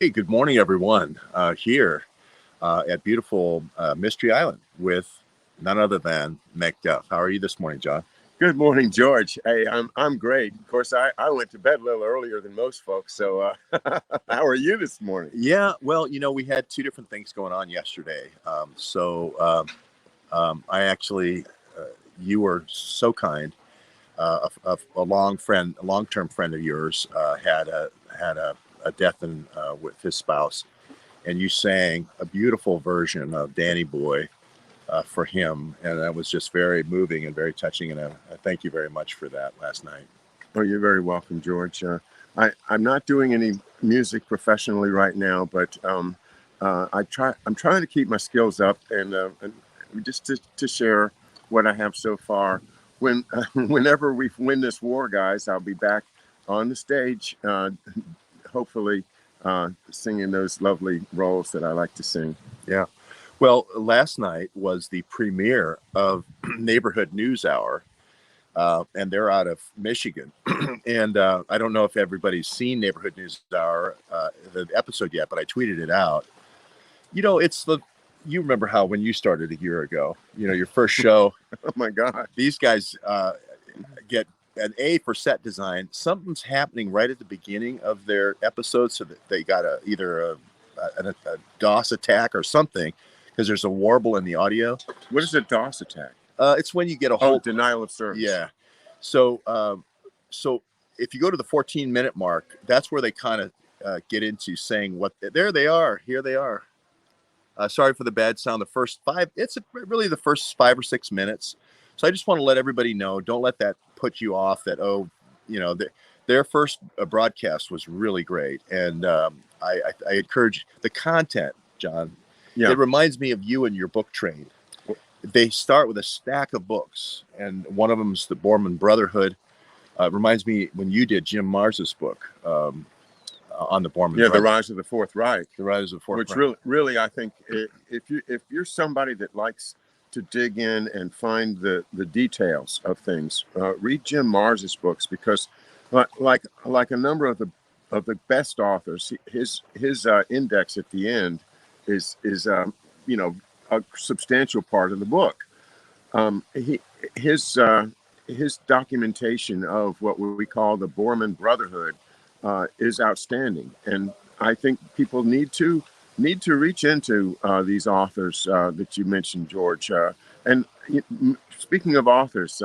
Hey, good morning, everyone. Here at beautiful Mystery Island with none other than Macduff. How are you this morning, John? Good morning, George. Hey, I'm great. Of course, I went to bed a little earlier than most folks. So, how are you this morning? Yeah, well, we had two different things going on yesterday. I actually, you were so kind. A long-term friend of yours had a death with his spouse, and you sang a beautiful version of Danny Boy for him, and that was just very moving and very touching. And I thank you very much for that last night. Oh, you're very welcome, George. I'm not doing any music professionally right now, but I'm trying to keep my skills up and just to share what I have so far. Whenever we win this war, guys, I'll be back on the stage, hopefully singing those lovely roles that I like to sing. Yeah. Well, last night was the premiere of Neighborhood News Hour, and they're out of Michigan. And I don't know if everybody's seen Neighborhood News Hour, the episode yet, but I tweeted it out. You remember how when you started a year ago, your first show. Oh my God. These guys get an A for set design. Something's happening right at the beginning of their episode, so that they got either a DOS attack or something, because there's a warble in the audio. What is a DOS attack? It's when you get a whole denial of service. Yeah. So if you go to the 14-minute mark, that's where they kind of get into saying there they are, here they are. Sorry for the bad sound. The first really the first 5 or 6 minutes. So I just want to let everybody know, don't let that put you off that, their first broadcast was really great. And I encourage the content, John. Yeah. It reminds me of you and your book train. They start with a stack of books, and one of them is the Borman Brotherhood. It reminds me when you did Jim Mars's book on the Borman. Yeah, The Rise of the Fourth Reich. The Rise of the Fourth Reich. Which really, I think if you're somebody that likes to dig in and find the details of things, read Jim Mars's books, because like a number of the best authors, his index at the end is a substantial part of the book. His documentation of what we call the Borman Brotherhood is outstanding, and I think people need to reach into these authors that you mentioned, George. And speaking of authors,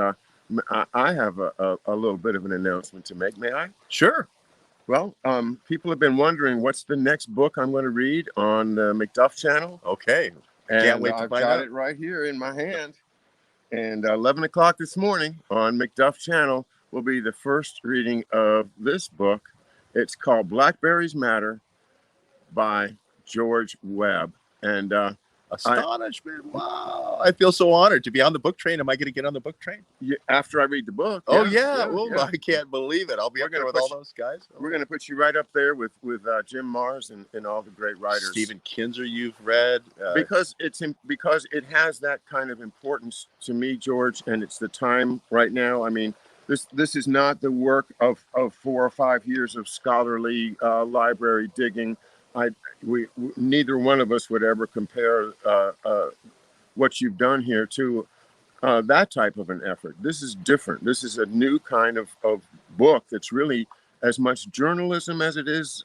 I have a little bit of an announcement to make. May I? Sure. Well, people have been wondering what's the next book I'm going to read on the McDuff channel. Okay. And can't wait to find out. I've got it right here in my hand. And 11 o'clock this morning on McDuff channel will be the first reading of this book. It's called Blackberries Matter by George Webb. And astonishment. Wow. I feel so honored to be on the book train. Am I going to get on the book train? After I read the book. Oh, yeah. I can't believe it. I'll be up there with all those guys. We're going to put you right up there with Jim Mars and all the great writers. Stephen Kinzer you've read. Because it has that kind of importance to me, George, and it's the time right now. I mean, this is not the work of 4 or 5 years of scholarly library digging. We neither one of us would ever compare what you've done here to that type of an effort. This is different. This is a new kind of book that's really as much journalism as it is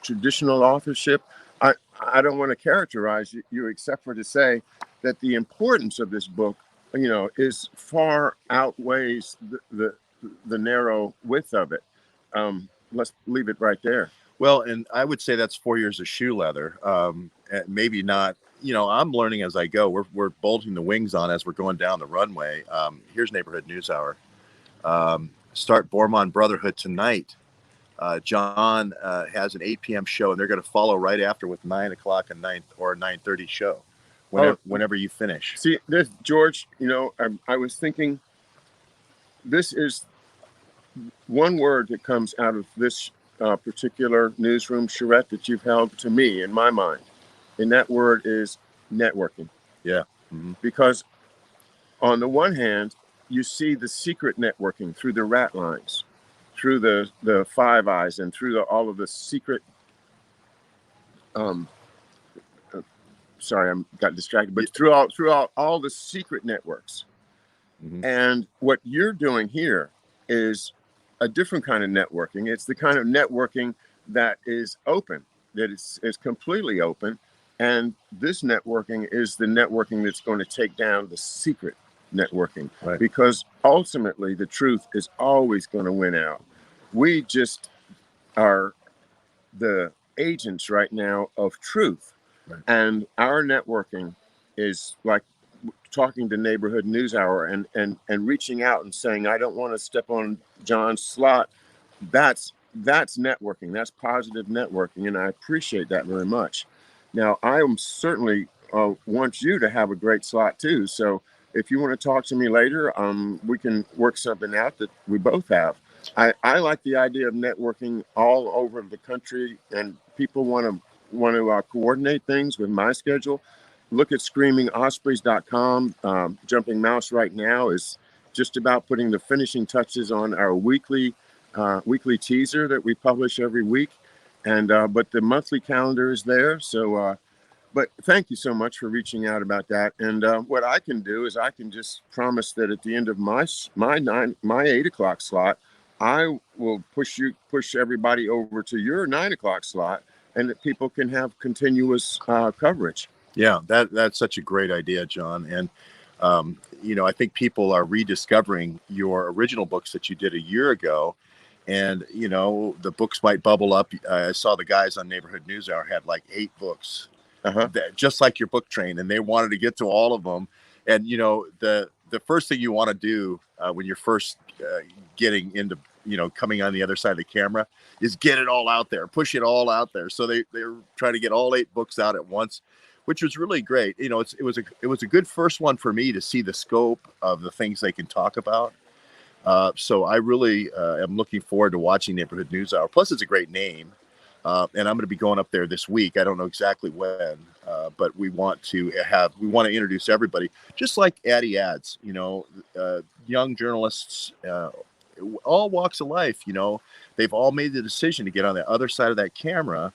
traditional authorship. I don't want to characterize you except for to say that the importance of this book, is far outweighs the narrow width of it. Let's leave it right there. Well, and I would say that's 4 years of shoe leather. Maybe not. I'm learning as I go. We're bolting the wings on as we're going down the runway. Here's Neighborhood News Hour. Start Borman Brotherhood tonight. John has an 8 p.m. show, and they're going to follow right after with 9 o'clock and 9:30 show. Whenever you finish. See, George, I was thinking, this is one word that comes out of this particular newsroom charrette that you've held to me in my mind. And that word is networking. Yeah. Mm-hmm. Because on the one hand, you see the secret networking through the rat lines, through the Five Eyes, and through all of the secret um, sorry, I got distracted, but throughout all the secret networks. Mhm. And what you're doing here is a different kind of networking. It's the kind of networking that is open, that is completely open. And this networking is the networking that's going to take down the secret networking, Right. because ultimately the truth is always going to win out. We just are the agents right now of truth. Right. And our networking is like talking to Neighborhood News Hour and reaching out and saying, I don't want to step on John's slot. That's networking. That's positive networking. And I appreciate that very much. Now, I am certainly want you to have a great slot too. So if you want to talk to me later, we can work something out that we both have. I like the idea of networking all over the country, and people want to coordinate things with my schedule. Look at screamingospreys.com. Jumping Mouse right now is just about putting the finishing touches on our weekly teaser that we publish every week, and but the monthly calendar is there. So, but thank you so much for reaching out about that. And what I can do is I can just promise that at the end of my 8 o'clock slot, I will push everybody over to your 9 o'clock slot, and that people can have continuous coverage. Yeah, that's such a great idea, John. And I think people are rediscovering your original books that you did a year ago. And the books might bubble up. I saw the guys on Neighborhood News Hour had like 8 books, just like your book train, and they wanted to get to all of them. And the first thing you want to do when you're first getting into coming on the other side of the camera is get it all out there, push it all out there. So they're trying to get all 8 books out at once, which was really great. It was a good first one for me to see the scope of the things they can talk about. So I really am looking forward to watching Neighborhood News Hour. Plus, it's a great name, and I'm going to be going up there this week. I don't know exactly when, but we want to introduce everybody, just like Addy adds. Young journalists, all walks of life. They've all made the decision to get on the other side of that camera,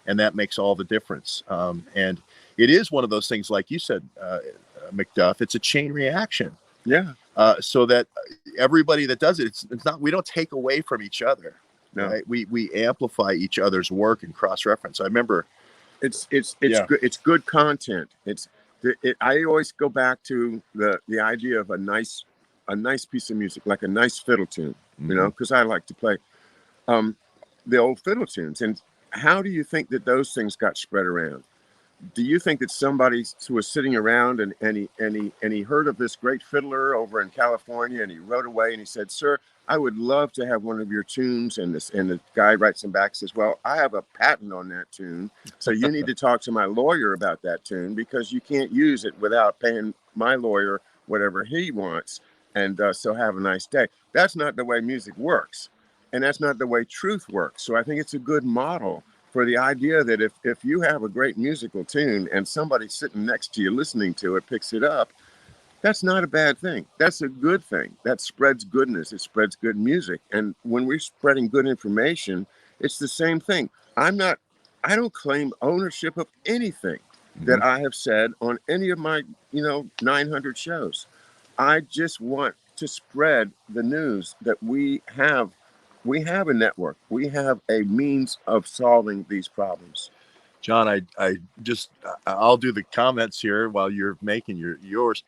and that makes all the difference. And it is one of those things, like you said, McDuff. It's a chain reaction. Yeah. So that everybody that does it, it's not, we don't take away from each other. No. Right? We amplify each other's work and cross-reference. I remember it's good. It's good content. I always go back to the idea of a nice piece of music, like a nice fiddle tune, because I like to play the old fiddle tunes. And how do you think that those things got spread around? Do you think that somebody was sitting around and he heard of this great fiddler over in California, and he wrote away and he said, "Sir, I would love to have one of your tunes," and the guy writes him back and says, "Well, I have a patent on that tune, so you need to talk to my lawyer about that tune, because you can't use it without paying my lawyer whatever he wants, and so have a nice day." That's not the way music works, and that's not the way truth works. So I think it's a good model for the idea that if you have a great musical tune and somebody sitting next to you listening to it picks it up, that's not a bad thing. That's a good thing. That spreads goodness. It spreads good music. And when we're spreading good information, it's the same thing. I don't claim ownership of anything that I have said on any of my 900 shows. I just want to spread the news that we have a network. We have a means of solving these problems. John, I'll do the comments here while you're making yours.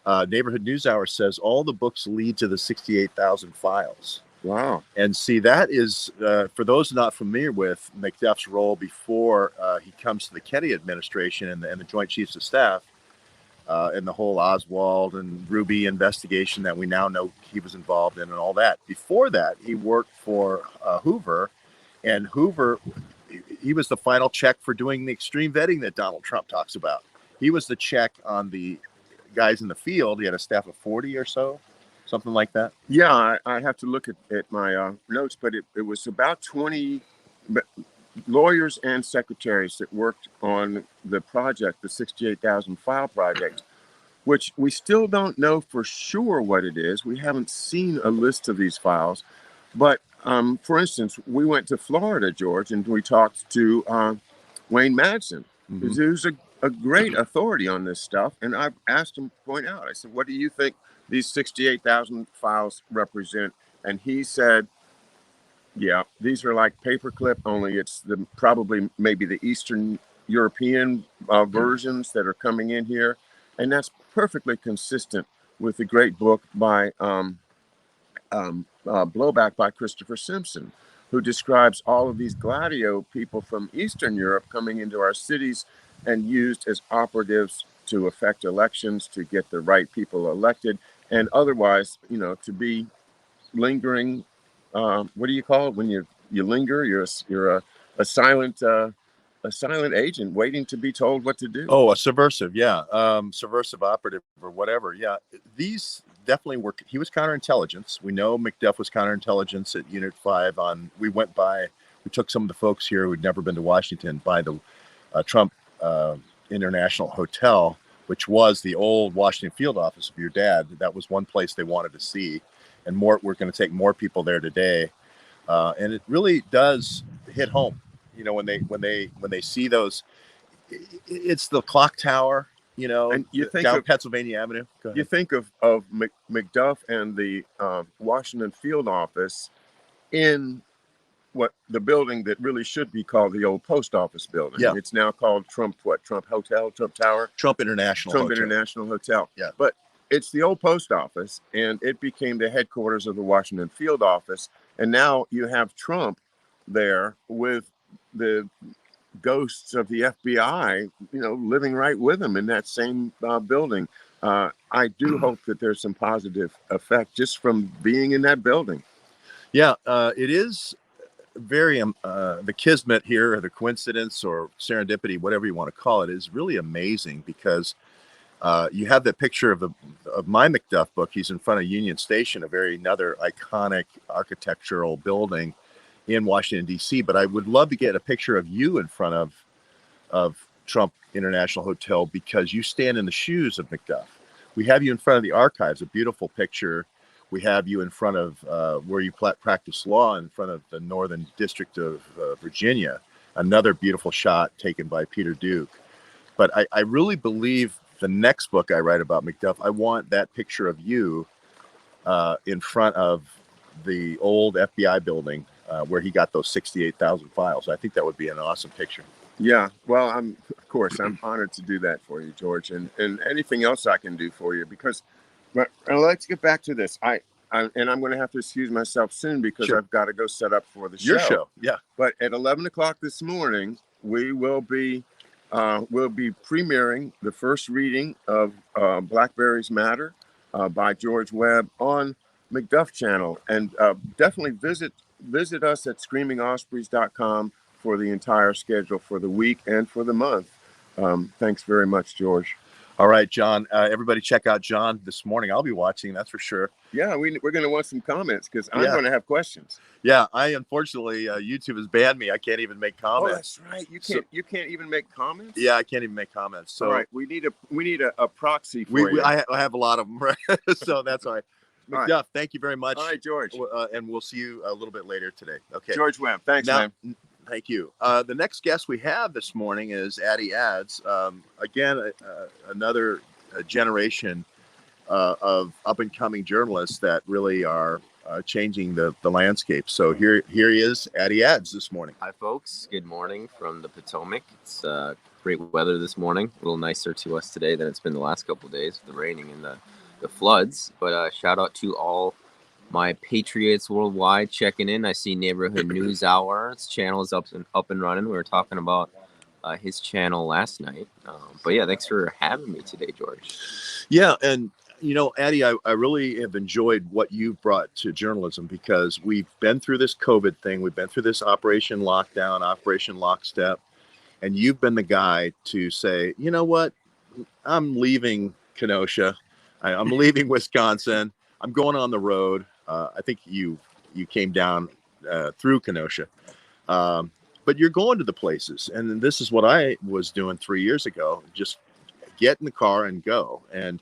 Neighborhood News Hour says all the books lead to the 68,000 files. Wow. And see, that is, for those not familiar with McDuff's role before he comes to the Kennedy administration and the Joint Chiefs of Staff, and the whole Oswald and Ruby investigation that we now know he was involved in and all that. Before that, he worked for Hoover, and Hoover, he was the final check for doing the extreme vetting that Donald Trump talks about. He was the check on the guys in the field. He had a staff of 40 or so, something like that. Yeah, I have to look at my notes, but it was about 20 lawyers and secretaries that worked on the project, the 68,000 file project, which we still don't know for sure what it is. We haven't seen a list of these files. But for instance, we went to Florida, George, and we talked to Wayne Madsen, Mhm. who's a great authority on this stuff. And I've asked him to point out, I said, what do you think these 68,000 files represent? And he said, yeah, these are like paperclip, only it's probably maybe the Eastern European versions that are coming in here. And that's perfectly consistent with the great book by Blowback by Christopher Simpson, who describes all of these Gladio people from Eastern Europe coming into our cities and used as operatives to affect elections, to get the right people elected, and otherwise, to be lingering. What do you call it when you linger? You're a silent agent waiting to be told what to do. Oh, a subversive, yeah, subversive operative or whatever. Yeah, these definitely were. He was counterintelligence. We know McDuff was counterintelligence at Unit 5. We took some of the folks here who'd never been to Washington by the Trump International Hotel, which was the old Washington field office of your dad. That was one place they wanted to see, and we're going to take more people there today, and it really does hit home. When they see those. It's the clock tower, And you think down of Pennsylvania Avenue. Go ahead. You think of McDuff and the Washington field office in the building that really should be called the old post office building. Yeah. It's now called Trump Hotel, Trump Tower? Trump International Hotel. Yeah. But it's the old post office, and it became the headquarters of the Washington field office. And now you have Trump there with the ghosts of the FBI, living right with him in that same building. I do hope that there's some positive effect just from being in that building. Yeah, it is very the kismet here, or the coincidence, or serendipity, whatever you want to call it, is really amazing because you have that picture of my McDuff book. He's in front of Union Station, another iconic architectural building in Washington, D.C. But I would love to get a picture of you in front of Trump International Hotel, because you stand in the shoes of McDuff. We have you in front of the archives, a beautiful picture. We have you in front of where you practice law, in front of the Northern District of Virginia, another beautiful shot taken by Peter Duke. But I really believe the next book I write about McDuff, I want that picture of you in front of the old FBI building where he got those 68,000 files. I think that would be an awesome picture. Yeah, well, I'm honored to do that for you, George, and anything else I can do for you, because, but let's get back to this. And I'm going to have to excuse myself soon because Sure. I've got to go set up for the show. Your show, yeah. But at 11 o'clock this morning, we will be premiering the first reading of Blackberries Matter by George Webb on McDuff Channel, and definitely visit us at screamingospreys.com for the entire schedule for the week and for the month. Thanks very much, George. All right, John. Everybody check out John this morning. I'll be watching, that's for sure. Yeah, we're going to want some comments because I'm going to have questions. Yeah, unfortunately, YouTube has banned me. I can't even make comments. Oh, that's right. You can't even make comments? Yeah, I can't even make comments. So all right, we need a proxy for you. I have a lot of them, right? So that's all right. McDuff, right. Thank you very much. All right, George. And we'll see you a little bit later today. Okay. George Webb, thanks, man. Man. Thank you. The next guest we have this morning is Addy Ads. Again, another generation of up-and-coming journalists that really are changing the landscape. So here he is, Addy Ads, this morning. Hi, folks. Good morning from the Potomac. It's great weather this morning. A little nicer to us today than it's been the last couple of days with the raining and the floods. But shout out to all my patriots worldwide checking in. I see Neighborhood News Hour's channel is up and running. We were talking about his channel last night. But yeah, thanks for having me today, George. Yeah, and Addy, I really have enjoyed what you've brought to journalism, because we've been through this COVID thing. We've been through this Operation Lockdown, Operation Lockstep, and you've been the guy to say, you know what, I'm leaving Kenosha. I'm leaving Wisconsin. I'm going on the road. I think you came down through Kenosha. But you're going to the places. And this is what I was doing 3 years ago. Just get in the car and go. And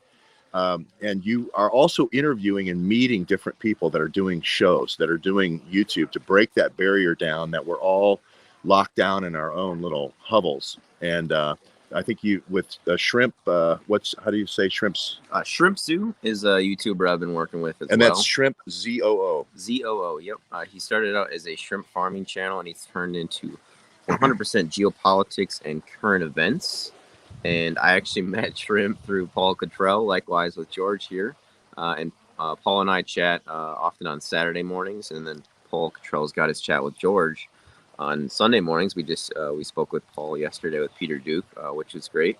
you are also interviewing and meeting different people that are doing shows, that are doing YouTube, to break that barrier down, that we're all locked down in our own little hovels. And I think you with shrimp. How do you say shrimps? Shrimp Zoo is a YouTuber I've been working with as And well. that's shrimp ZOO. ZOO. Yep. He started out as a shrimp farming channel, and he's turned into 100% geopolitics and current events. And I actually met Shrimp through Paul Cottrell, likewise with George here. And Paul and I chat often on Saturday mornings, and then Paul Cottrell's got his chat with George on Sunday mornings. We spoke with Paul yesterday with Peter Duke, which was great.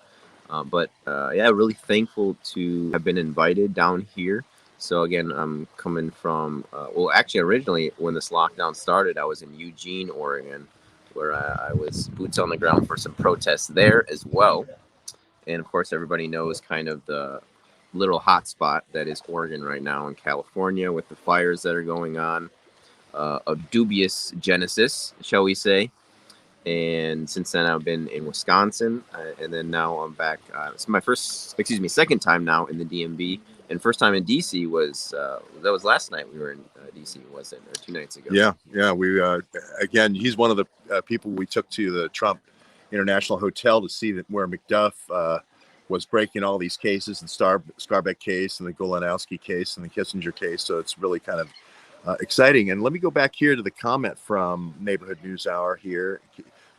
Yeah, really thankful to have been invited down here. So again, I'm coming from, actually originally when this lockdown started, I was in Eugene, Oregon, where I was boots on the ground for some protests there as well. And of course, everybody knows kind of the little hot spot that is Oregon right now in California with the fires that are going on, of dubious genesis, shall we say. And since then, I've been in Wisconsin, and then now I'm back. It's my second time now in the DMV, and first time in DC was last night. We were in DC, was it, or 2 nights ago? Yeah. We again, he's one of the people we took to the Trump International Hotel to see where McDuff was breaking all these cases, the Scarbeck case and the Golanowski case and the Kissinger case. So it's really kind of exciting. And let me go back here to the comment from Neighborhood News Hour here.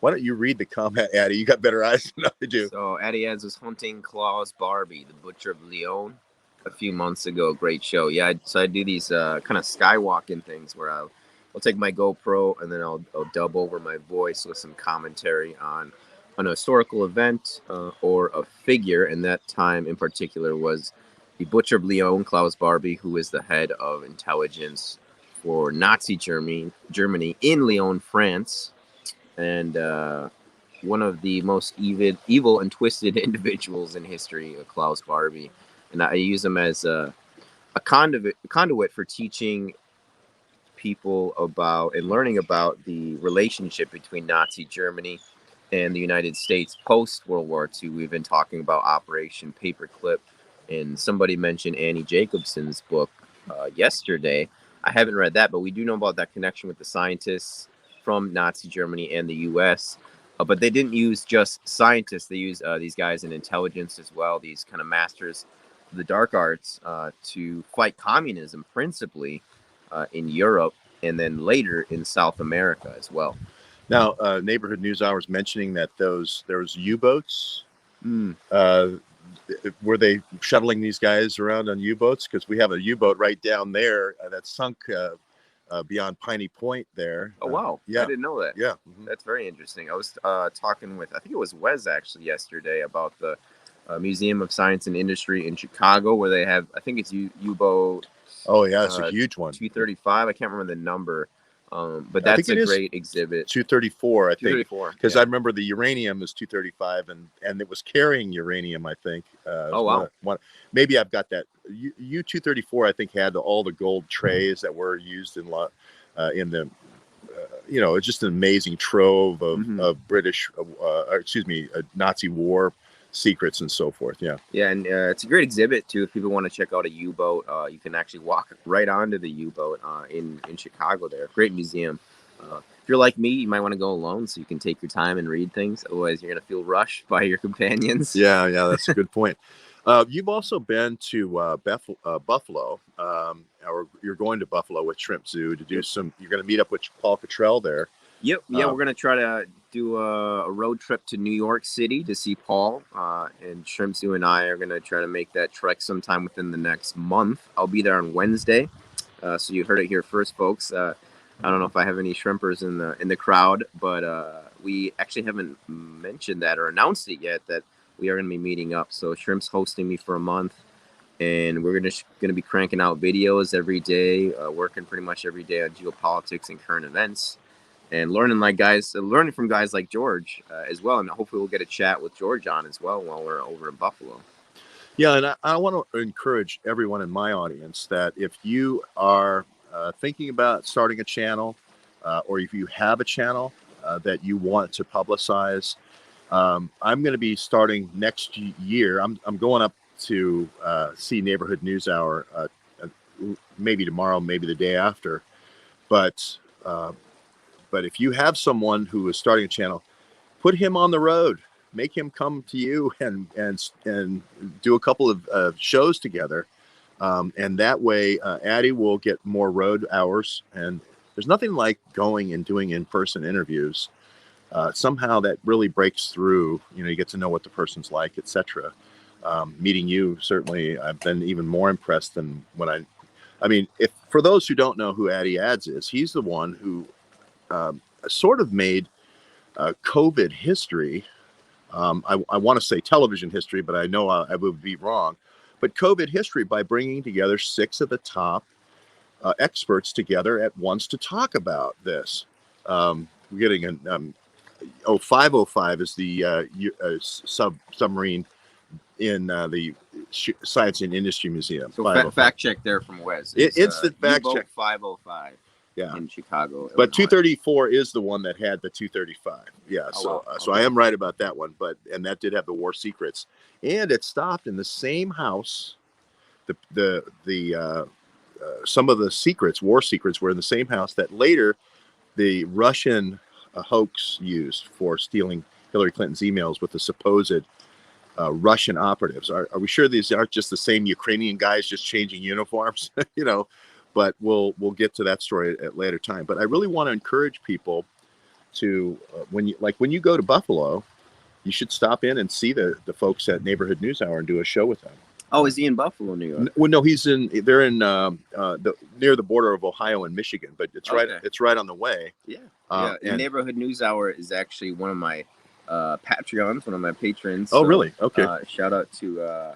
Why don't you read the comment, Addy? You got better eyes than I do. So Addy was hunting Klaus Barbie, the Butcher of Lyon, a few months ago. Great show. Yeah, so I do these kind of skywalking things where I'll take my GoPro and then I'll dub over my voice with some commentary on an historical event or a figure. And that time in particular was the Butcher of Lyon, Klaus Barbie, who is the head of intelligence for Nazi Germany in Lyon, France. And one of the most evil and twisted individuals in history, Klaus Barbie. And I use him as a conduit for teaching people about and learning about the relationship between Nazi Germany and the United States post World War II. We've been talking about Operation Paperclip, and somebody mentioned Annie Jacobson's book yesterday. I haven't read that, but we do know about that connection with the scientists from Nazi Germany and the U.S. But they didn't use just scientists. They used these guys in intelligence as well, these kind of masters of the dark arts to fight communism, principally in Europe and then later in South America as well. Now, Neighborhood News Hour is mentioning that there was U-boats. Were they shuttling these guys around on U-boats? Because we have a U-boat right down there that sunk beyond Piney Point there. Oh, wow. Yeah. I didn't know that. Yeah. That's very interesting. I was talking with, I think it was Wes actually yesterday, about the Museum of Science and Industry in Chicago, where they have, I think it's U-boat. Oh, yeah. It's a huge one. 235. I can't remember the number. But that's a great exhibit. 234, I think. 234. Because I remember the uranium is 235, and it was carrying uranium, I think. Oh, wow. Maybe I've got that. U-234, I think, had all the gold trays that were used in the, it's just an amazing trove of British, Nazi war secrets and so forth. Yeah, and it's a great exhibit too. If people want to check out a U-boat, you can actually walk right onto the U-boat in Chicago there. Great museum. If you're like me, you might want to go alone so you can take your time and read things. Otherwise, you're going to feel rushed by your companions. Yeah, that's a good point. You've also been to Buffalo, or you're going to Buffalo with Shrimp Zoo to do you're going to meet up with Paul Cottrell there. Yep. Yeah, we're going to try to do a road trip to New York City to see Paul. And Shrimp Zoo and I are going to try to make that trek sometime within the next month. I'll be there on Wednesday. So you heard it here first, folks. I don't know if I have any shrimpers in the crowd, but we actually haven't mentioned that or announced it yet that we are going to be meeting up. So Shrimp's hosting me for a month, and we're going to be cranking out videos every day, working pretty much every day on geopolitics and current events. And learning from guys like George as well. And hopefully we'll get a chat with George on as well while we're over in Buffalo. Yeah, and I want to encourage everyone in my audience that if you are thinking about starting a channel, or if you have a channel that you want to publicize, I'm going to be starting next year. I'm going up to see Neighborhood News Hour maybe tomorrow, maybe the day after. But But if you have someone who is starting a channel, put him on the road, make him come to you and do a couple of shows together. And that way, Addy will get more road hours. And there's nothing like going and doing in-person interviews. Somehow that really breaks through. You get to know what the person's like, etc. Meeting you, certainly, I've been even more impressed than when I mean, if for those who don't know who Addy Ads is, he's the one who sort of made COVID history. I want to say television history, but I know I would be wrong. But COVID history by bringing together 6 of the top experts together at once to talk about this. We're getting an 505 is the submarine in the Science and Industry Museum. So fact check there from Wes. It's the fact U-boat check. 505. Yeah. In Chicago. But Illinois. 234 is the one that had the 235. Yeah. Oh, wow. So I am right about that one. And that did have the war secrets, and it stopped in the same house. Some of the war secrets were in the same house that later the Russian hoax used for stealing Hillary Clinton's emails with the supposed Russian operatives. Are we sure these aren't just the same Ukrainian guys just changing uniforms? But we'll get to that story at a later time. But I really want to encourage people to when you go to Buffalo, you should stop in and see the folks at Neighborhood News Hour and do a show with them. Oh, is he in Buffalo, New York? Well, no, they're in near the border of Ohio and Michigan, but it's right on the way. Yeah. And Neighborhood News Hour is actually one of my Patreons, one of my patrons. Oh, really? Okay. Shout out to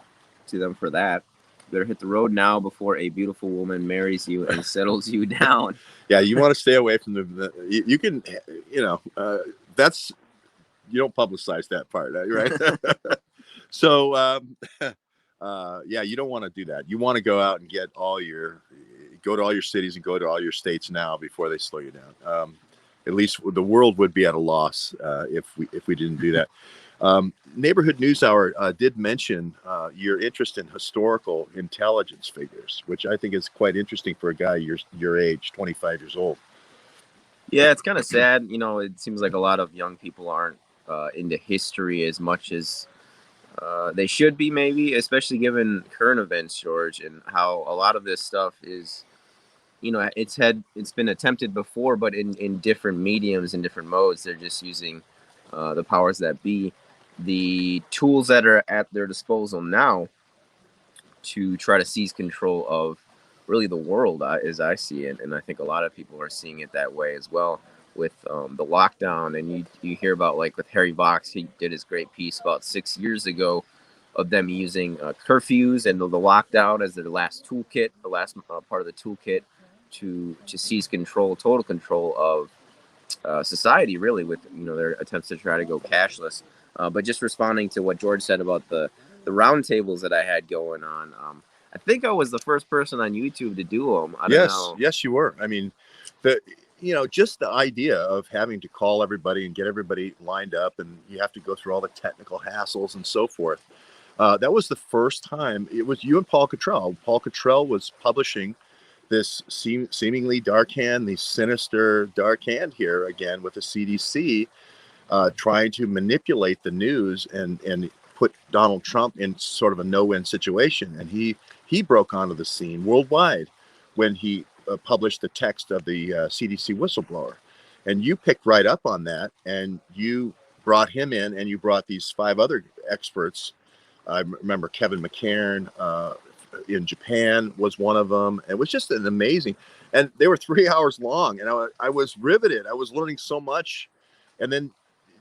them for that. Better hit the road now before a beautiful woman marries you and settles you down. Yeah, you want to stay away from you can, that's, you don't publicize that part, right? So, yeah, you don't want to do that. You want to go out and go to all your cities and go to all your states now before they slow you down. At least the world would be at a loss if we didn't do that. Neighborhood News Hour did mention your interest in historical intelligence figures, which I think is quite interesting for a guy your age, 25 years old. Yeah, it's kind of sad. It seems like a lot of young people aren't into history as much as they should be, maybe, especially given current events, George, and how a lot of this stuff is, it's been attempted before, but in different mediums, in different modes. They're just using the powers that be, the tools that are at their disposal now to try to seize control of really the world, as I see it. And I think a lot of people are seeing it that way as well with the lockdown. And you hear about, like, with Harry Vox, he did his great piece about 6 years ago of them using curfews and the lockdown as their last toolkit, the last part of the toolkit to seize total control of society, really, with their attempts to try to go cashless. But just responding to what George said about the roundtables that I had going on, I think I was the first person on YouTube to do them. I don't know. Yes, you were. I mean, just the idea of having to call everybody and get everybody lined up, and you have to go through all the technical hassles and so forth. That was the first time. It was you and Paul Cottrell. Paul Cottrell was publishing this seemingly dark hand, the sinister dark hand here again with the CDC, trying to manipulate the news and put Donald Trump in sort of a no-win situation. And he broke onto the scene worldwide when he published the text of the CDC whistleblower. And you picked right up on that, and you brought him in, and you brought these 5 other experts. I remember Kevin McCairn in Japan was one of them. It was just an amazing, and they were 3 hours long, and I was riveted. I was learning so much. And then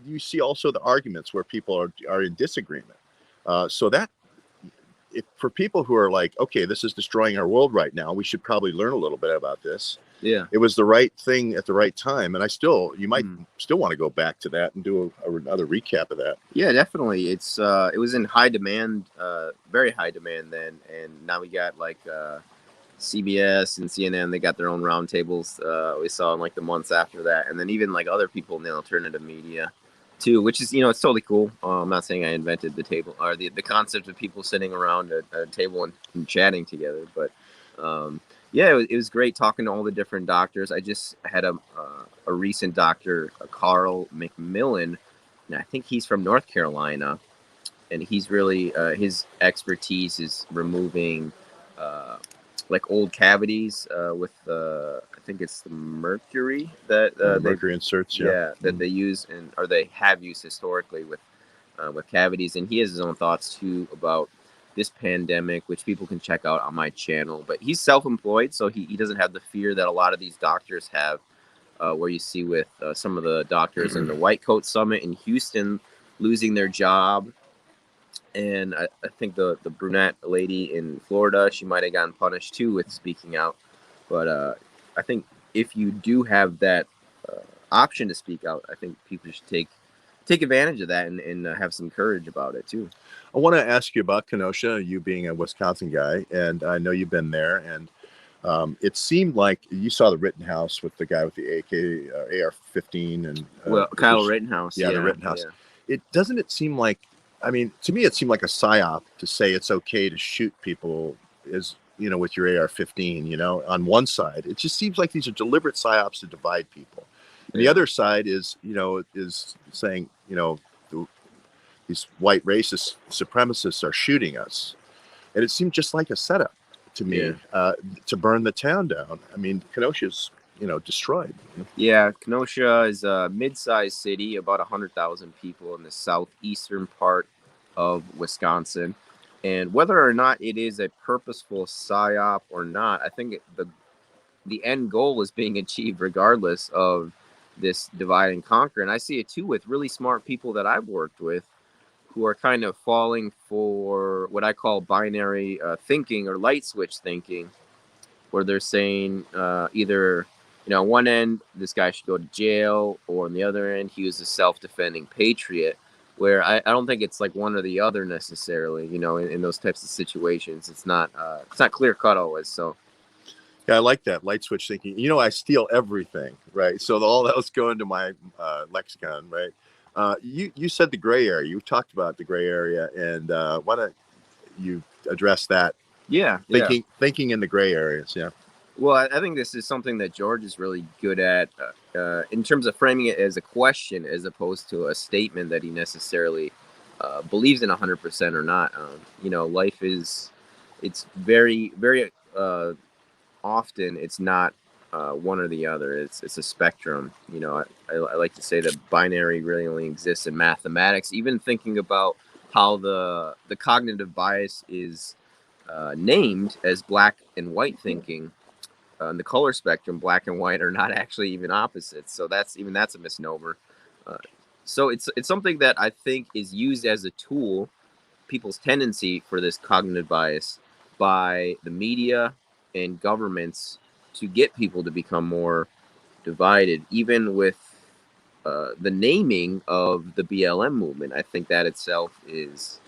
you see also the arguments where people are in disagreement. So that, for people who are like, okay, this is destroying our world right now, we should probably learn a little bit about this. Yeah, it was the right thing at the right time, and you might still want to go back to that and do another recap of that. Yeah, definitely. It was in high demand, very high demand then, and now we got like CBS and CNN. They got their own roundtables. We saw in like the months after that, and then even like other people in the alternative media too, which is it's totally cool. I'm not saying I invented the table or the concept of people sitting around a table and chatting together, but Yeah, it was great talking to all the different doctors. I just had a recent doctor, Carl McMillan, and I think he's from North Carolina, and he's really his expertise is removing uh, like old cavities with I think it's the mercury that they Mercury inserts. Yeah. yeah that they use and or they have used historically with cavities, and he has his own thoughts too about this pandemic, which people can check out on my channel. But he's self-employed, so he doesn't have the fear that a lot of these doctors have, where you see with some of the doctors in the White Coat Summit in Houston losing their job. And I think the brunette lady in Florida, she might have gotten punished too with speaking out. But I think if you do have that option to speak out, I think people should take advantage of that and have some courage about it too. I want to ask you about Kenosha, you being a Wisconsin guy, and I know you've been there. And it seemed like you saw the Rittenhouse with the guy with the AR-15 and well, Kyle Rittenhouse. Yeah, the Rittenhouse. Yeah. It doesn't. It seem like, I mean, to me, it seemed like a psyop to say it's okay to shoot people as with your AR-15. On one side, it just seems like these are deliberate psyops to divide people. And the other side is saying, these white racist supremacists are shooting us. And it seemed just like a setup to me to burn the town down. I mean, Kenosha's, destroyed. Yeah, Kenosha is a mid-sized city, about 100,000 people in the southeastern part of Wisconsin. And whether or not it is a purposeful psyop or not, I think the end goal is being achieved regardless of this divide and conquer. And I see it too with really smart people that I've worked with who are kind of falling for what I call binary thinking or light switch thinking, where they're saying either, on one end, this guy should go to jail, or on the other end, he was a self-defending patriot, where I don't think it's like one or the other necessarily, in those types of situations. It's not clear cut always. So yeah, I like that light switch thinking. I steal everything, right? So all that was going to my lexicon, right? You said the gray area. You talked about the gray area, and why don't you address that? Yeah, thinking in the gray areas. Yeah. Well, I think this is something that George is really good at in terms of framing it as a question as opposed to a statement that he necessarily believes in 100% or not. Life it's very, very often it's not one or the other. It's a spectrum. I like to say that binary really only exists in mathematics. Even thinking about how the cognitive bias is named as black and white thinking. In the color spectrum, black and white are not actually even opposites. So that's a misnomer. So it's something that I think is used as a tool, people's tendency for this cognitive bias by the media and governments to get people to become more divided, even with the naming of the BLM movement. I think that itself is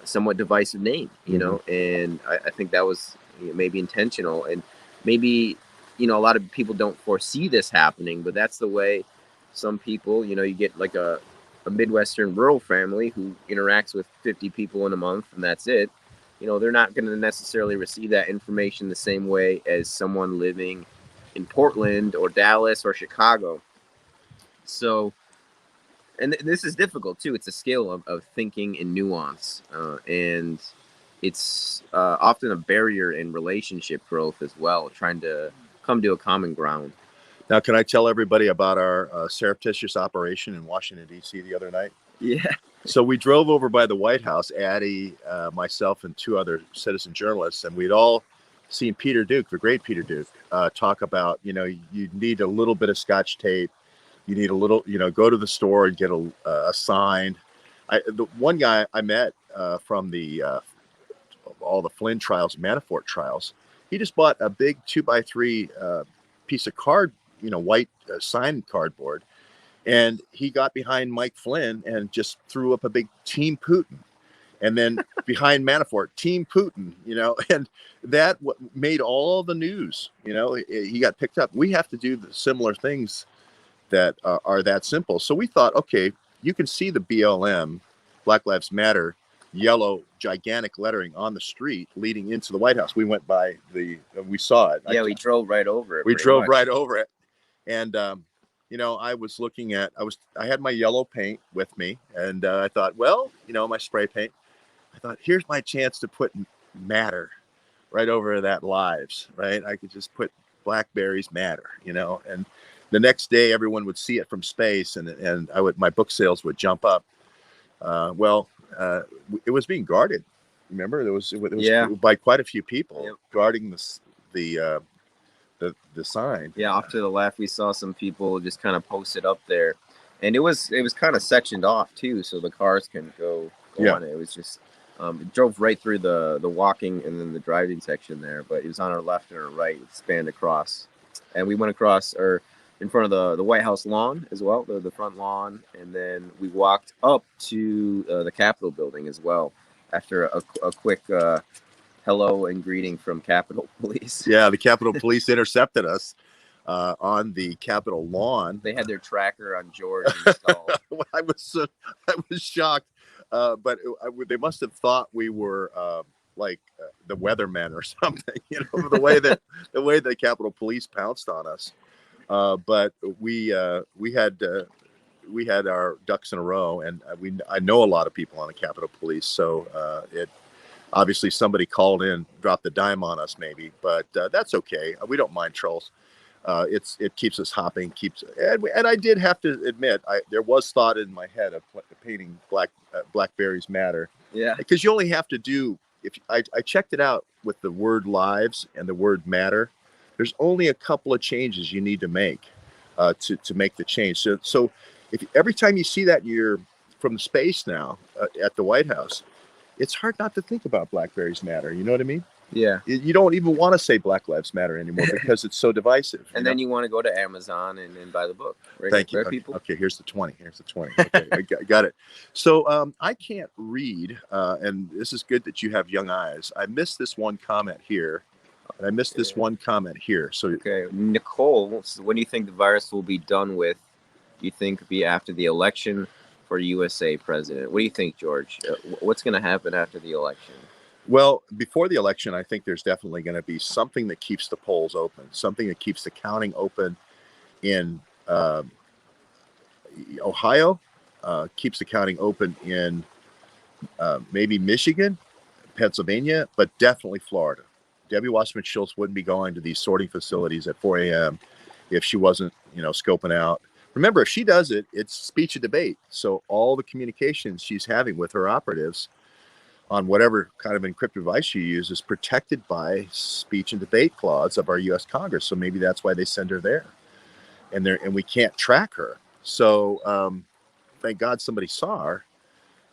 somewhat divisive name, and I think that was maybe intentional, and maybe a lot of people don't foresee this happening, but that's the way some people, you get like a Midwestern rural family who interacts with 50 people in a month, and that's it. They're not going to necessarily receive that information the same way as someone living in Portland or Dallas or Chicago. So, and this is difficult too. It's a skill of thinking in nuance, and it's often a barrier in relationship growth as well, trying to come to a common ground. Now, can I tell everybody about our surreptitious operation in Washington, D.C. the other night? Yeah. So we drove over by the White House, Addy, myself, and two other citizen journalists, and we'd all seen Peter Duke, the great Peter Duke, talk about, you need a little bit of Scotch tape. You need a little, go to the store and get a sign. The one guy I met from all the Flynn trials, Manafort trials, he just bought a big 2x3 piece of card, white signed cardboard. And he got behind Mike Flynn and just threw up a big Team Putin. And then behind Manafort, Team Putin, and that made all the news. He got picked up. We have to do the similar things that are that simple. So we thought, okay, you can see the BLM, Black Lives Matter, yellow gigantic lettering on the street leading into the White House. We went by we saw it. Yeah, we drove right over it. We pretty drove much. right over it. And, you know, I was looking at, I had my yellow paint with me, and I thought, well, you know, my spray paint, I thought, here's my chance to put matter right over that lives, right? I could just put blackberries matter, you know, and the next day everyone would see it from space, and my book sales would jump up. It was being guarded. Remember, it was by quite a few people guarding the sign. Yeah, off to the left, we saw some people just kind of posted up there, and it was kind of sectioned off too, so the cars can go on it. It was just it drove right through the walking and then the driving section there, but it was on our left and our right, it spanned across, and we went across or in front of the White House lawn as well, the front lawn, and then we walked up to the Capitol building as well after a quick hello and greeting from Capitol Police. Yeah, the Capitol Police intercepted us on the Capitol lawn. They had their tracker on George installed. I was shocked, but they must have thought we were like the weathermen or something. You know, the way the Capitol Police pounced on us. But we had our ducks in a row, and I know a lot of people on the Capitol Police, so it. Obviously, somebody called in, dropped the dime on us, maybe, but that's okay. We don't mind trolls. It keeps us hopping, and I did have to admit, there was thought in my head of painting blackberries matter. Yeah, because you only have to do I checked it out with the word lives and the word matter. There's only a couple of changes you need to make to make the change. So if every time you see that you're from space now at the White House, it's hard not to think about blackberries matter. You know what I mean? Yeah. You don't even want to say Black Lives Matter anymore because it's so divisive. And then you want to go to Amazon and buy the book. Right? Thank you. Right, Okay, people? okay, here's the 20. Okay, I got it. So I can't read, and this is good that you have young eyes. I missed this one comment here, and I missed this one comment here. So okay, Nicole, when do you think the virus will be done with? Do you think it'll be after the election for USA president? What do you think, George? What's going to happen after the election? Well, before the election, I think there's definitely going to be something that keeps the polls open, something that keeps the counting open in Ohio, keeps the counting open in maybe Michigan, Pennsylvania, but definitely Florida. Debbie Wasserman Schultz wouldn't be going to these sorting facilities at 4 a.m. if she wasn't, scoping out. Remember, if she does it, it's speech and debate. So all the communications she's having with her operatives on whatever kind of encrypted device she uses is protected by speech and debate clause of our U.S. Congress. So maybe that's why they send her there, and we can't track her. So thank God somebody saw her.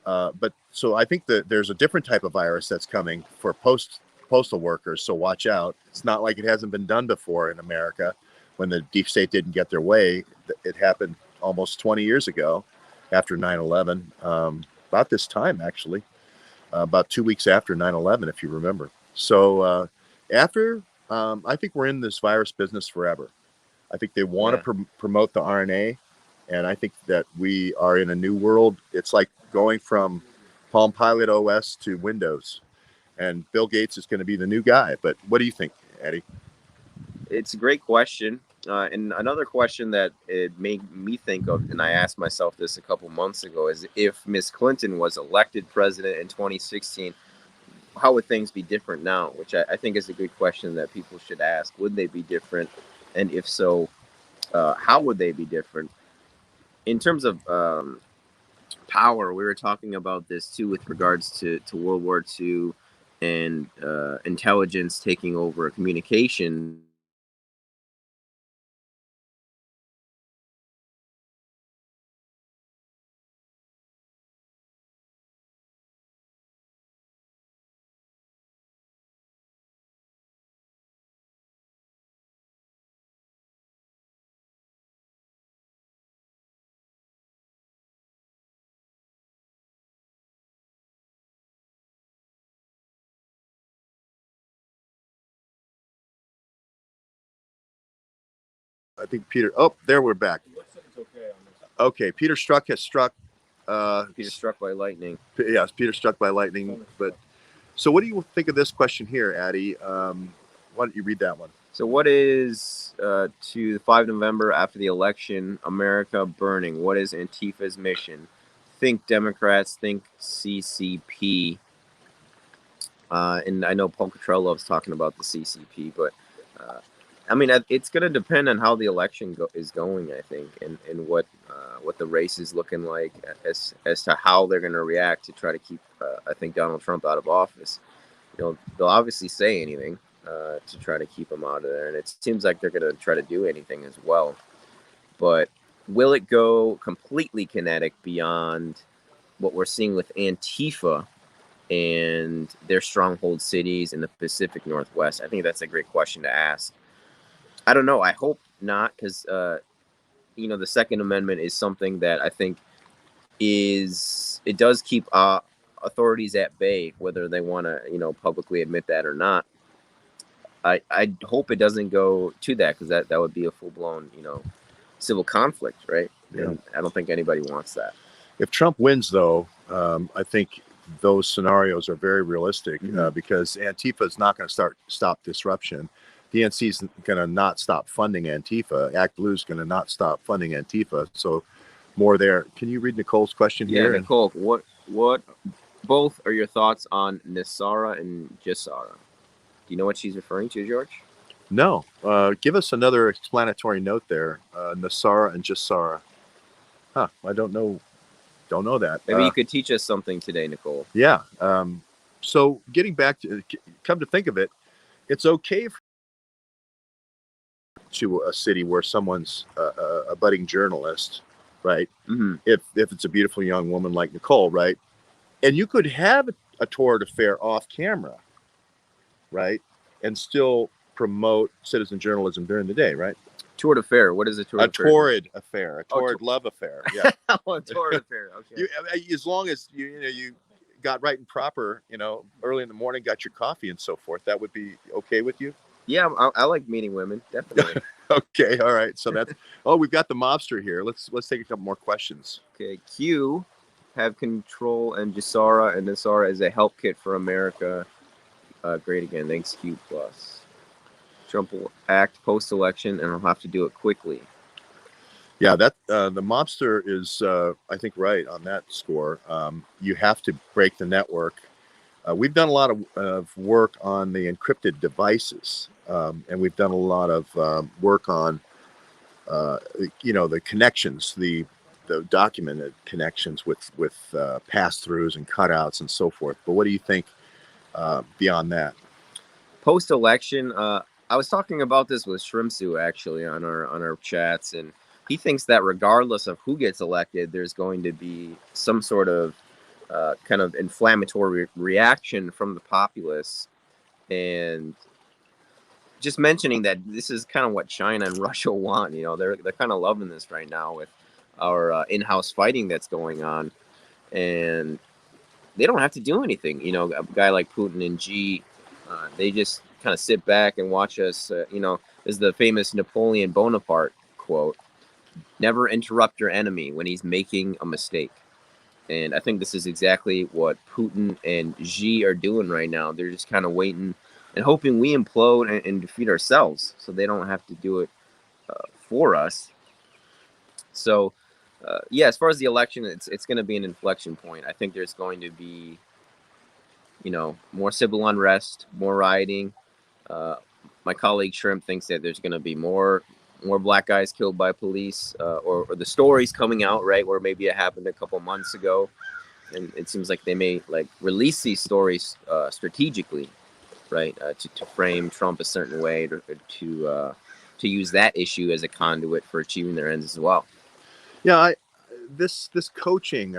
But so I think that there's a different type of virus that's coming for postal workers. So watch out. It's not like it hasn't been done before in America. When the deep state didn't get their way, it happened almost 20 years ago after 9/11, about this time, actually, about 2 weeks after 9/11, if you remember. So I think we're in this virus business forever. I think they want to promote the RNA, and I think that we are in a new world. It's like going from Palm Pilot OS to Windows, and Bill Gates is going to be the new guy. But what do you think, Addy? It's a great question. And another question that it made me think of, and I asked myself this a couple months ago, is if Miss Clinton was elected president in 2016, how would things be different now? Which I think is a good question that people should ask. Would they be different? And if so, how would they be different? In terms of power, we were talking about this too with regards to World War II and intelligence taking over communication. I think Peter. Oh, there we're back. Okay, Peter Struck has struck. Peter struck by lightning. Yes, Peter struck by lightning. But so, what do you think of this question here, Addy? Why don't you read that one? So, what is to the 5 November after the election, America burning? What is Antifa's mission? Think Democrats, think CCP. And I know Paul Cottrell loves talking about the CCP, but I mean, it's going to depend on how the election is going, I think, and what the race is looking like as to how they're going to react to try to keep, I think, Donald Trump out of office. You know, they'll obviously say anything to try to keep him out of there, and it seems like they're going to try to do anything as well. But will it go completely kinetic beyond what we're seeing with Antifa and their stronghold cities in the Pacific Northwest? I think that's a great question to ask. I don't know. I hope not, because you know, the Second Amendment is something that I think it does keep authorities at bay, whether they want to, you know, publicly admit that or not. I hope it doesn't go to that, because that would be a full blown, you know, civil conflict, right? Yeah. And I don't think anybody wants that. If Trump wins, though, I think those scenarios are very realistic because Antifa is not going to stop disruption. The DNC is going to not stop funding Antifa. Act Blue is going to not stop funding Antifa. So more there. Can you read Nicole's question here? Yeah, Nicole, what both are your thoughts on Nisara and Jisara? Do you know what she's referring to, George? No. Give us another explanatory note there. Nisara and Jisara. Huh. I don't know. Don't know that. Maybe you could teach us something today, Nicole. Yeah. So getting back to, come to think of it, it's okay to a city where someone's a budding journalist, right? Mm-hmm. If it's a beautiful young woman like Nicole, right? And you could have a torrid affair off camera, right? And still promote citizen journalism during the day, right? Torrid affair. What is a torrid affair? Torrid affair. A torrid love affair. Yeah. Oh, a torrid affair. Okay. As long as you got right and proper, early in the morning, got your coffee and so forth, that would be okay with you? Yeah, I like meeting women, definitely. Okay, all right. So that's we've got the mobster here. Let's take a couple more questions. Okay, Q, have control, and Jisara and Nisara as a help kit for America. Great again. Thanks, Q plus. Trump will act post-election, and he'll have to do it quickly. Yeah, that the mobster is, I think, right on that score. You have to break the network. We've done a lot of work on the encrypted devices, and we've done a lot of work on, the connections, the documented connections with pass-throughs and cutouts and so forth. But what do you think beyond that? Post-election, I was talking about this with Shrimsu actually on our chats, and he thinks that regardless of who gets elected, there's going to be some sort of kind of inflammatory reaction from the populace. And just mentioning that this is kind of what China and Russia want. They're kind of loving this right now with our in-house fighting that's going on, and they don't have to do anything. A guy like Putin and Xi, they just kind of sit back and watch us. Is the famous Napoleon Bonaparte quote: "Never interrupt your enemy when he's making a mistake." And I think this is exactly what Putin and Xi are doing right now. They're just kind of waiting and hoping we implode and defeat ourselves, so they don't have to do it for us. So, as far as the election, it's going to be an inflection point. I think there's going to be, more civil unrest, more rioting. My colleague Shrimp thinks that there's going to be more black guys killed by police, or the stories coming out, right, where maybe it happened a couple months ago, and it seems like they may release these stories strategically, right, to frame Trump a certain way, to use that issue as a conduit for achieving their ends as well. Yeah, this coaching,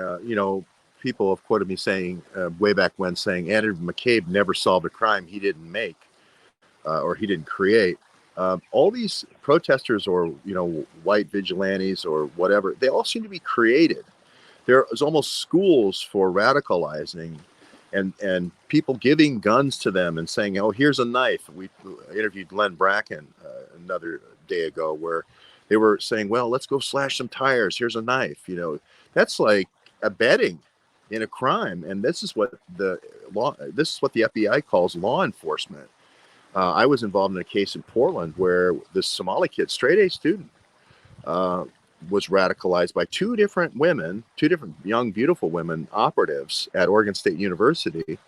people have quoted me saying way back when, saying Andrew McCabe never solved a crime he didn't make or he didn't create. All these protesters or, white vigilantes or whatever, they all seem to be created. There's almost schools for radicalizing and people giving guns to them and saying, oh, here's a knife. We interviewed Len Bracken another day ago where they were saying, well, let's go slash some tires. Here's a knife. That's like abetting in a crime, and this is what the FBI calls law enforcement. I was involved in a case in Portland where this Somali kid, straight A student, was radicalized by two different young, beautiful women operatives at Oregon State University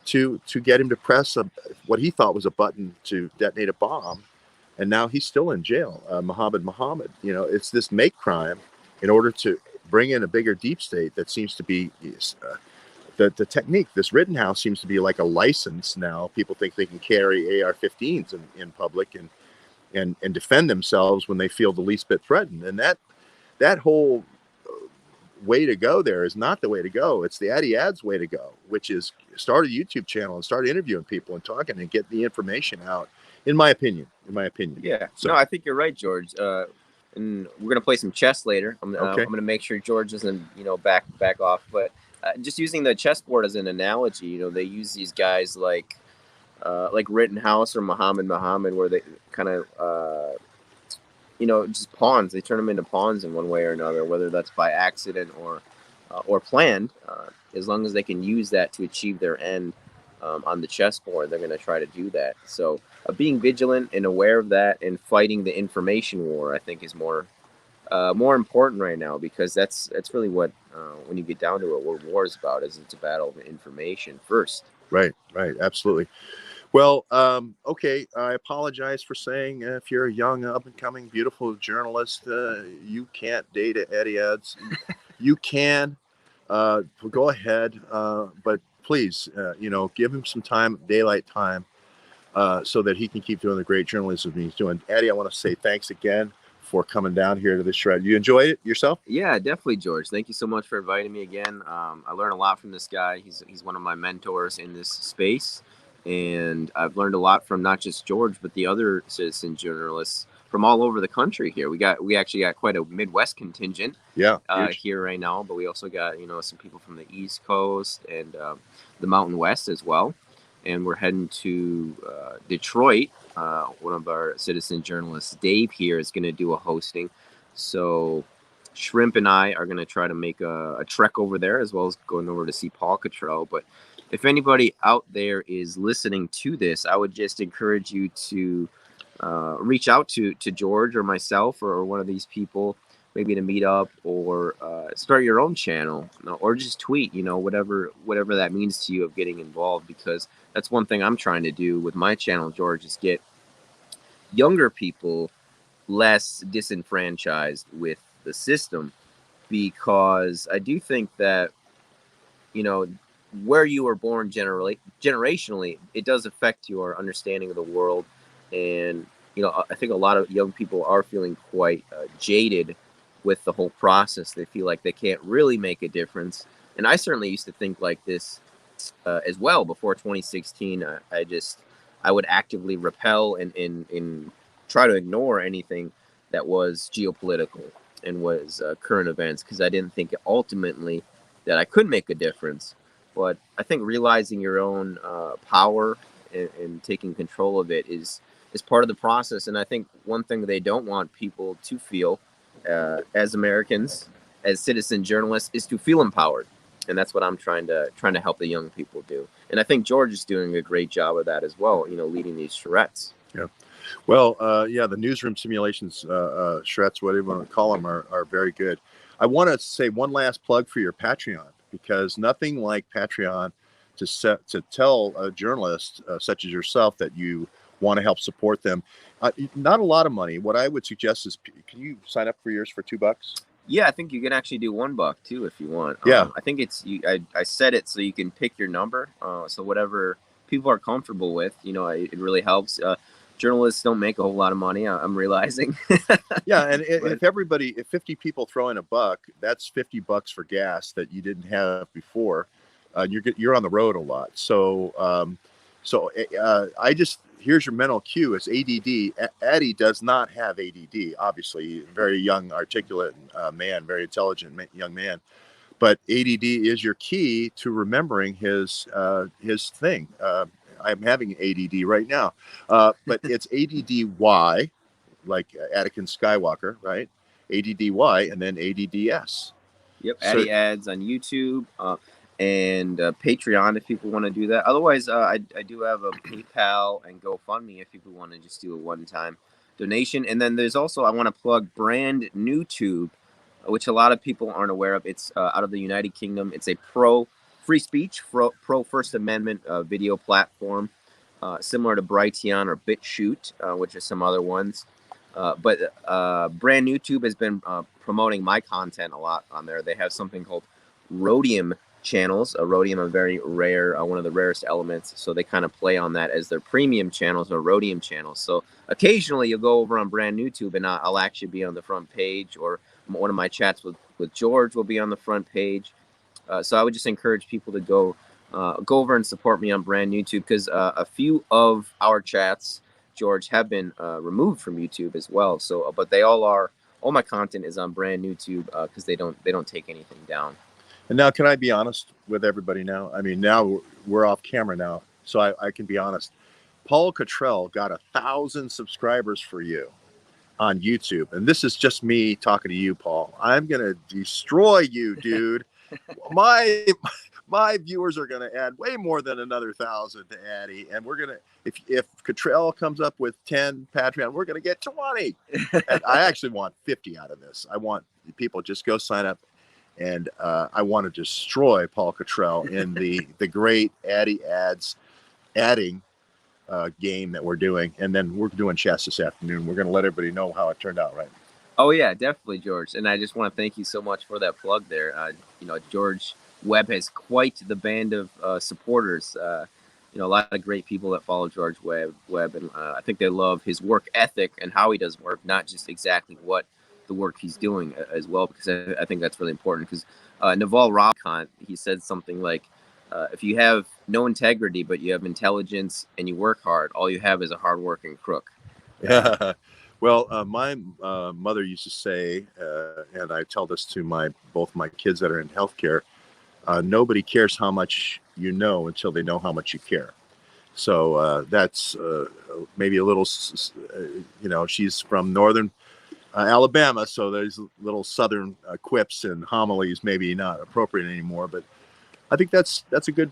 to get him to press what he thought was a button to detonate a bomb. And now he's still in jail. Muhammad. It's this make crime in order to bring in a bigger deep state that seems to be the technique. This Rittenhouse seems to be like a license now. People think they can carry AR-15s in public and defend themselves when they feel the least bit threatened. And that whole way to go there is not the way to go. It's the Addy ads way to go, which is start a YouTube channel and start interviewing people and talking and get the information out. In my opinion. Yeah. So, no, I think you're right, George. And we're gonna play some chess later. I'm gonna make sure George doesn't, back off. But just using the chessboard as an analogy, they use these guys like Rittenhouse or Muhammad, where they kind of, just pawns. They turn them into pawns in one way or another, whether that's by accident or planned. As long as they can use that to achieve their end on the chessboard, they're going to try to do that. So being vigilant and aware of that and fighting the information war, I think, is more important right now, because that's really what, when you get down to it, what war is about. Is it's a battle of information first. Right, absolutely. Well, okay. I apologize for saying if you're a young, up-and-coming, beautiful journalist, you can't date Addy ads. You can. Go ahead, but please, give him some time, daylight time, so that he can keep doing the great journalism he's doing. Addy, I want to say thanks again for coming down here to the Charrette. You enjoyed it yourself? Yeah, definitely, George. Thank you so much for inviting me again. I learned a lot from this guy. He's one of my mentors in this space. And I've learned a lot from not just George, but the other citizen journalists from all over the country here. We actually got quite a Midwest contingent here right now, but we also got, some people from the East Coast and the Mountain West as well. And we're heading to Detroit. One of our citizen journalists, Dave, here is going to do a hosting. So Shrimp and I are going to try to make a trek over there, as well as going over to see Paul Cottrell. But if anybody out there is listening to this, I would just encourage you to reach out to George or myself or one of these people, maybe to meet up or start your own channel, or just tweet, whatever that means to you of getting involved, because that's one thing I'm trying to do with my channel, George, is get younger people less disenfranchised with the system, because I do think that, where you were born generationally, it does affect your understanding of the world. And, I think a lot of young people are feeling quite jaded with the whole process. They feel like they can't really make a difference. And I certainly used to think like this as well before 2016. I would actively repel and try to ignore anything that was geopolitical and was current events, because I didn't think ultimately that I could make a difference. But I think realizing your own power and taking control of it is part of the process. And I think one thing they don't want people to feel as Americans, as citizen journalists, is to feel empowered. And that's what I'm trying to help the young people do. And I think George is doing a great job of that as well, leading these charrettes. Yeah. Well, the newsroom simulations, charrettes, whatever you want to call them, are very good. I want to say one last plug for your Patreon, because nothing like Patreon to tell a journalist such as yourself that you want to help support them. Not a lot of money. What I would suggest is, can you sign up for yours for $2? Yeah, I think you can actually do $1 too if you want. Yeah, I think I set it so you can pick your number. So whatever people are comfortable with, it really helps. Journalists don't make a whole lot of money, I'm realizing. Yeah, and if 50 people throw in $1, that's $50 for gas that you didn't have before. You're on the road a lot. So here's your mental cue. It's ADD. Addy does not have ADD, obviously. Very young, articulate man, very intelligent young man. But ADD is your key to remembering his thing. I'm having ADD right now. But it's ADDY, like Anakin Skywalker, right? ADDY, and then ADDS. Yep, So- Addy ads on YouTube and Patreon if people want to do that. Otherwise, I do have a PayPal and GoFundMe if people want to just do a one-time donation. And then there's also, I want to plug brand new Tube, which a lot of people aren't aware of. It's out of the United Kingdom. It's a pro free speech, pro First Amendment video platform, similar to Brighteon or BitChute, which are some other ones. But brand new Tube has been promoting my content a lot on there. They have something called rhodium channels. Rhodium, a very rare, one of the rarest elements. So they kind of play on that as their premium channels or rhodium channels. So occasionally you'll go over on brand new Tube and I'll actually be on the front page, or one of my chats with George will be on the front page. So I would just encourage people to go over and support me on brand new Tube, because a few of our chats, George, have been removed from YouTube as well. So, but they all my content is on brand new Tube because they don't take anything down. And now, can I be honest with everybody now? I mean, now we're off camera now, so I can be honest. Paul Cottrell got 1,000 subscribers for you on YouTube. And this is just me talking to you, Paul. I'm going to destroy you, dude. My viewers are going to add way more than another 1,000 to Addy. And we're going to, if Cottrell comes up with 10 Patreon, we're going to get 20. And I actually want 50 out of this. I want people just go sign up. And I want to destroy Paul Cottrell in the great Addy ads adding game that we're doing. And then we're doing chats this afternoon. We're going to let everybody know how it turned out, right? Oh, yeah, definitely, George. And I just want to thank you so much for that plug there. George Webb has quite the band of supporters. A lot of great people that follow George Webb. And I think they love his work ethic and how he does work, not just exactly what the work he's doing as well, because I think that's really important. Because Naval Ravikant, he said something like, if you have no integrity, but you have intelligence and you work hard, all you have is a hardworking crook. Yeah. Well, my mother used to say, and I tell this to both my kids that are in healthcare, nobody cares how much you know until they know how much you care. So that's maybe a little, she's from northern Alabama, so there's little southern quips and homilies maybe not appropriate anymore, but I think that's a good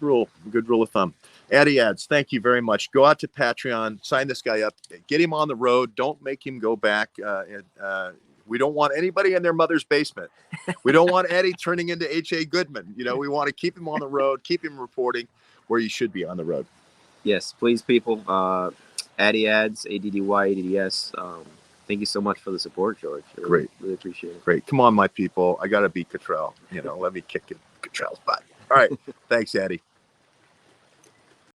rule of thumb. Addy ads, thank you very much. Go out to Patreon, sign this guy up, get him on the road. Don't make him go back. We don't want anybody in their mother's basement. We don't want Addy turning into H.A. Goodman. We want to keep him on the road, keep him reporting where you should be on the road. Yes, please, people. Addy ads, ADDY, ADDS. Thank you so much for the support, George. Great. Really appreciate it. Great. Come on, my people. I got to beat Cottrell. Let me kick Cottrell's butt. All right. Thanks, Addy.